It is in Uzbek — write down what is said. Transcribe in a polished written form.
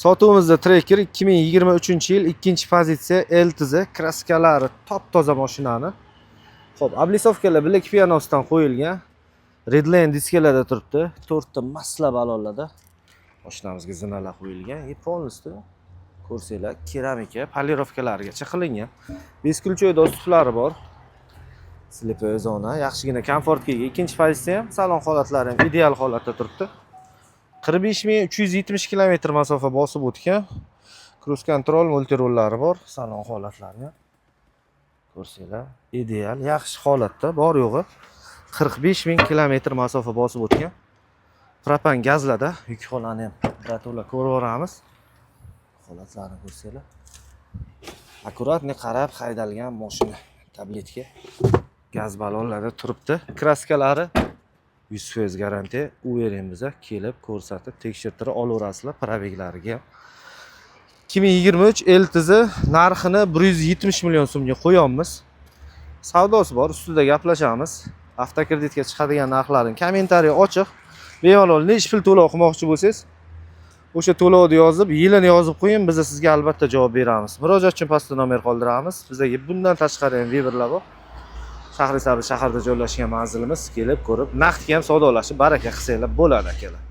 Sotuvimizda Tracker 2023-yil 2-pozitsiya LTZ kraskalari top-toza mashinani. Xo'p, oblisovkalar Black Pianosdan qo'yilgan. Redline diskalarda turibdi. 4 ta masla balonlarda mashinamizga zinalar qo'yilgan. Polностью ko'rsanglar keramika polirovkalarigacha qilingan. Beskulchoy do'stliklari bor. Slepoy zona, yaxshigina komfortga ega. 2-pozitsiya ham salon holatlari ham ideal holatda turibdi. 45370 km masofa bosib o'tgan. Cruise control multirollari bor, salon holatlari ham ko'rsanglar ideal, yaxshi holatda, bor yo'g'i 45000 km masofa bosib o'tgan. Propan gazlarda yuk holani ham birato'la ko'rib o'ramiz. Holatlarini ko'rsanglar. Akkuratni qarab haydalgan mashina. Tabletga gaz ballonlarda turibdi. Kraskalari 100% garantiya. U yerimizga kelib ko'rsatib tekshirtirib olaverasizlar probeglariga. 2023 LTZ narxini 170 million so'mga qo'yamiz. Savdosi bor, ustida gaplashamiz. Avtokreditga chiqadigan narxlarning kommentariy ochiq. Bemalol necha pul to'lov qilmoqchi bo'lsangiz, o'sha to'lovni yozib, yilini yozib qo'ying, biz sizga albatta javob beramiz. Murojaat uchun pastda nomer qoldiramiz. Bizga bundan tashqari ham Viberlar bor. Shahrisabz shaharda joylashgan manzilimiz, kelib ko'rib, naqdga ham savdolashib baraka qilsanglar bo'ladi akalar.